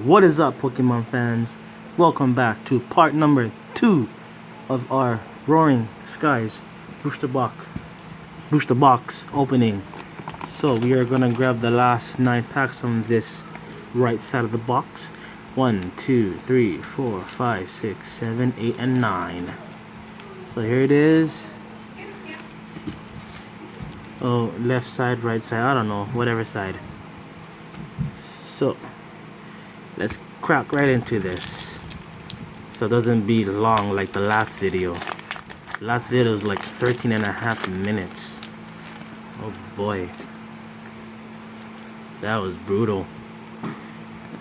What is up, Pokemon fans? Welcome back to part number 2 of our Roaring Skies booster box opening. So we are gonna grab the last 9 packs on this right side of the box. 1, 2, 3, 4, 5, 6, 7, 8, and 9. So here it is. Oh, left side, right side, I don't know, whatever side. So let's crack right into this, so it doesn't be long like the last video. Last video was like 13.5 minutes. Oh boy, that was brutal.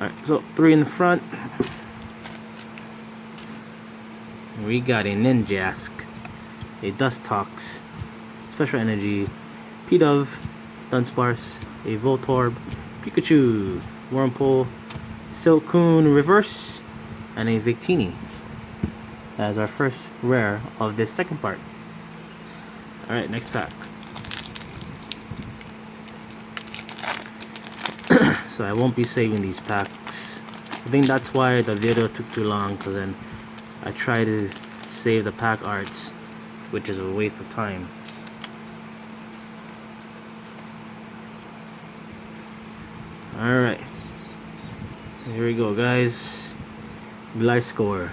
Alright, so 3 in the front. We got a Ninjask, a Dustox, Special Energy, Pidove, Dunsparce, a Voltorb, Pikachu, Wurmple, Silcoon Reverse, and a Victini as our first rare of this second part. Alright, next pack. So I won't be saving these packs. I think that's why the video took too long, because then I try to save the pack arts, which is a waste of time. Alright, here we go, guys. Gliscor,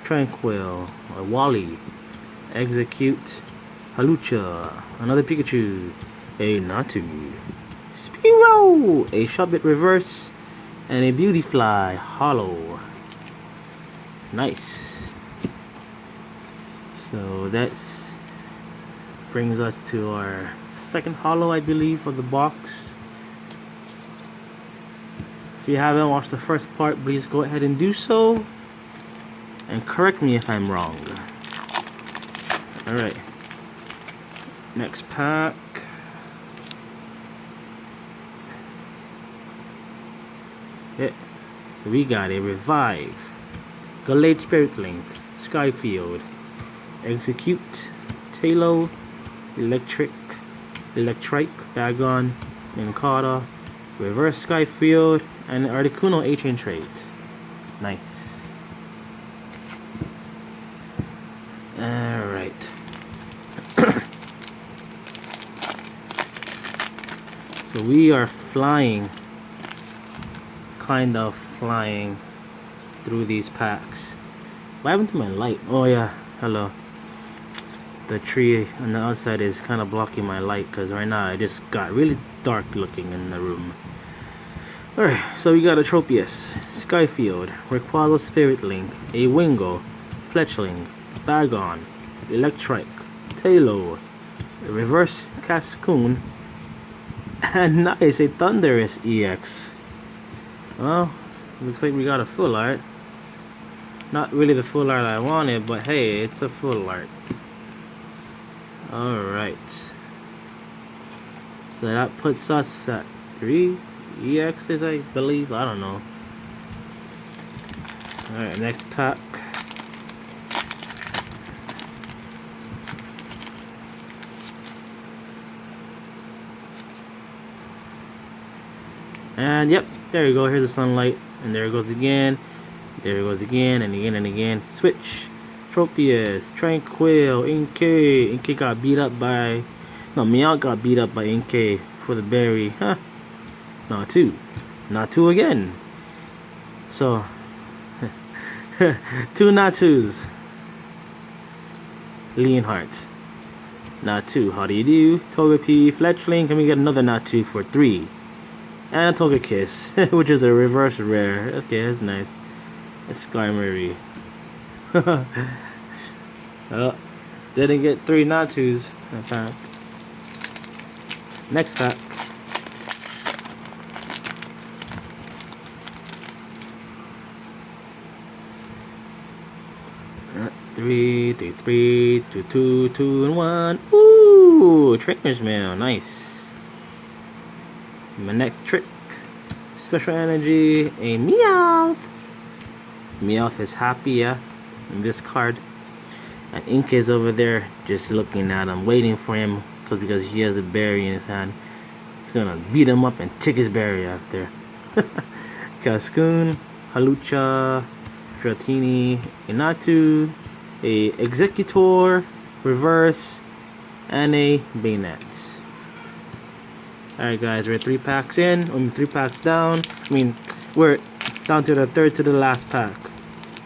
Tranquil, a Wally, Execute, Halucha, another Pikachu, a Natu, Spearow, a Shotbit Reverse, and a Beautyfly Hollow. Nice. So that's brings us to our second hollow, I believe, of the box. If you haven't watched the first part, please go ahead and do so, and correct me if I'm wrong. Alright, next pack. Yeah, we got a Revive, Galate Spirit Link, Skyfield, Execute, Talo, Electrike, Bagon, Nincada, Reverse Skyfield, and Articuno A-Chain trait. Nice. Alright. So we are flying, kind of flying through these packs. What happened to my light? Oh yeah, hello. The tree on the outside is kind of blocking my light, because right now it just got really dark looking in the room. Alright, so we got a Tropius, Skyfield, Rayquaza Spirit Link, a Wingo, Fletchling, Bagon, Electrike, Talo, a Reverse Cascoon, and nice, a Thundurus EX. Well, looks like we got a full art. Not really the full art I wanted, but hey, it's a full art. Alright. So that puts us at 3 EXs, I believe. I don't know. Alright, next pack. And yep, there you go. Here's the sunlight. And there it goes again. There it goes again, and again and again. Switch. Tropius, Tranquil, Inkay. Inkay got beat up by... No, Meowth got beat up by Inkay for the berry. Huh. Natu. Natu again. So, 2 Natus. Leonhardt. Natu, how do you do? Togepi, Fletchling, can we get another Natu for 3? And a Togekiss, which is a reverse rare. Okay, that's nice. It's Skarmory. Oh, didn't get 3 Natus. Next pack. Three, 2, 2, and 1. Ooh, Trainer's Mail, nice. Manectric, Special Energy, a Meowth. Meowth is happy, yeah, in this card. And Ink is over there just looking at him, waiting for him, because he has a berry in his hand. It's gonna beat him up and take his berry after. Cascoon, Halucha, Dratini, Inatu, a Executor, Reverse, and a Bayonet. Alright guys, we're 3 packs in, 3 packs down. We're down to the third to the last pack.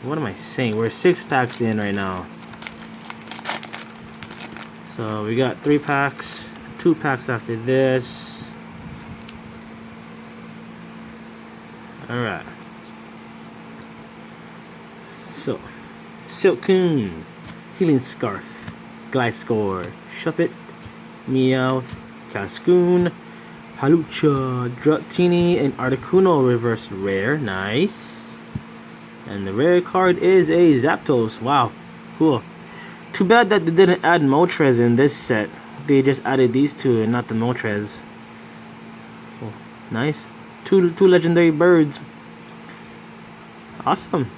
What am I saying? We're 6 packs in right now. So we got 3 packs, 2 packs after this. Alright. So, Silcoon, Healing Scarf, Gliscor, Shuppet, Meowth, Cascoon, Halucha, Dratini, and Articuno reverse rare. Nice. And the rare card is a Zapdos. Wow, cool. Too bad that they didn't add Moltres in this set. They just added these two and not the Moltres. Oh, nice. Two legendary birds. Awesome.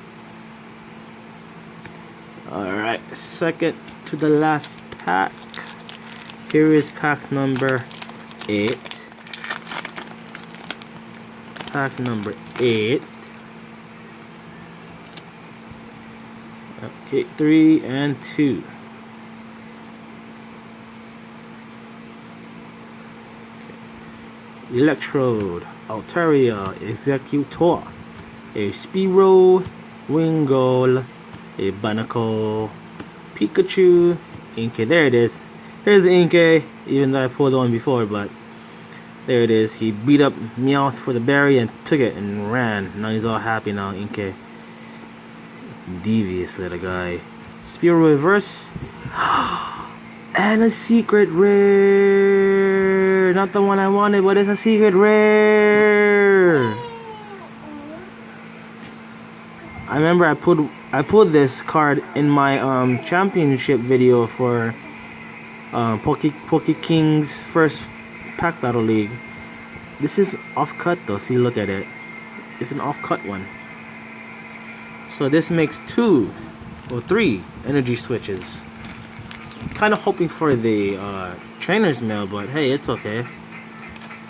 Alright, second to the last pack. Here is pack number 8. Pack number 8. Okay, 3 and 2. Okay. Electrode, Altaria, Executor, a Spearow, Wingull, a Banaco, Pikachu, Inkay. There it is. Here's the Inkay, even though I pulled one before, but there it is. He beat up Meowth for the berry and took it and ran. Now he's all happy now, Inkay. Devious little guy. Spearow reverse. And a secret rare. Not the one I wanted, but it's a secret rare. I remember I put this card in my championship video for Poke King's first pack battle league. This is off cut though. If you look at it, it's an off cut one. So this makes 2 or 3 energy switches. Kind of hoping for the trainer's mail, but hey, it's okay.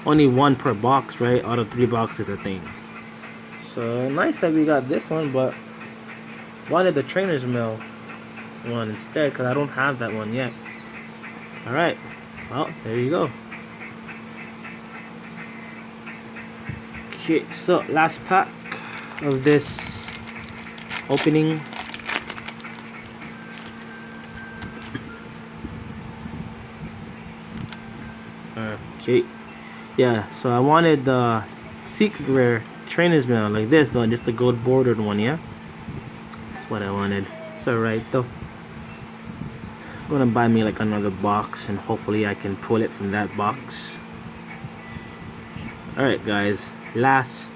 Only 1 per box, right? Out of 3 boxes, I think. So nice that we got this one, but wanted the trainer's mail one instead because I don't have that one yet. Alright, well, there you go. Okay, so last pack of this opening. Okay, yeah, so I wanted the secret rare trainer's mail like this, but just the gold bordered one, yeah? That's what I wanted. It's alright though. I'm gonna buy me like another box and hopefully I can pull it from that box. Alright guys, last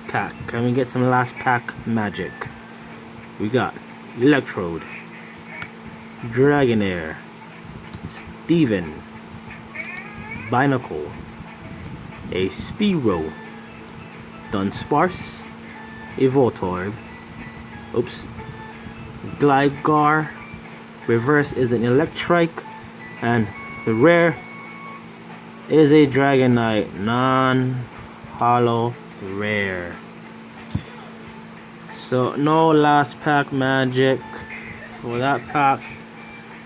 pack. Can we get some last pack magic? We got Electrode, Dragonair, Steven, Binacle, a Spearow, Dunsparce, a Voltorb, oops, Gligar, reverse is an Electrike, and the rare is a Dragonite, non-holo rare. So no last pack magic for that pack.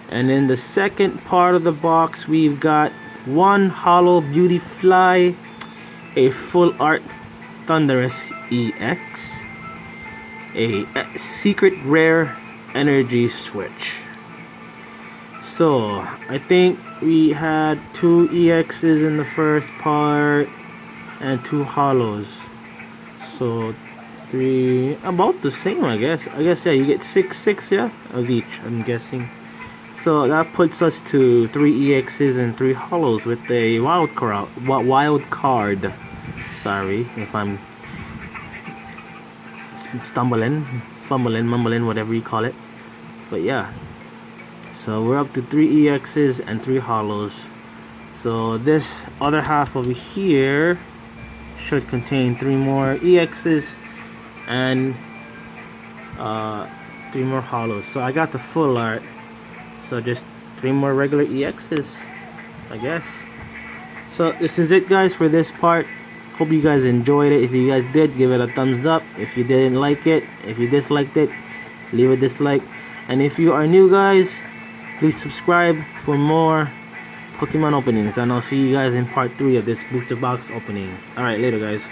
And in the second part of the box, we've got 1 holo Beautyfly, a full art Thundurus EX, a secret rare energy switch. So I think we had 2 EXs in the first part and 2 holos. So 3, about the same, I guess. Yeah, you get 6 yeah, of each, I'm guessing. So that puts us to 3 EXs and 3 holos with a wild card. Sorry if I'm stumbling, fumbling, mumbling, whatever you call it. But yeah. So we're up to 3 EXs and 3 holos. So this other half over here should contain 3 more EXs and 3 more holos. So I got the full art. So just 3 more regular EXs, I guess. So this is it guys for this part. Hope you guys enjoyed it. If you guys did, give it a thumbs up. If you didn't like it, if you disliked it, leave a dislike. And if you are new, guys, please subscribe for more Pokemon openings. And I'll see you guys in part 3 of this booster box opening. Alright, later, guys.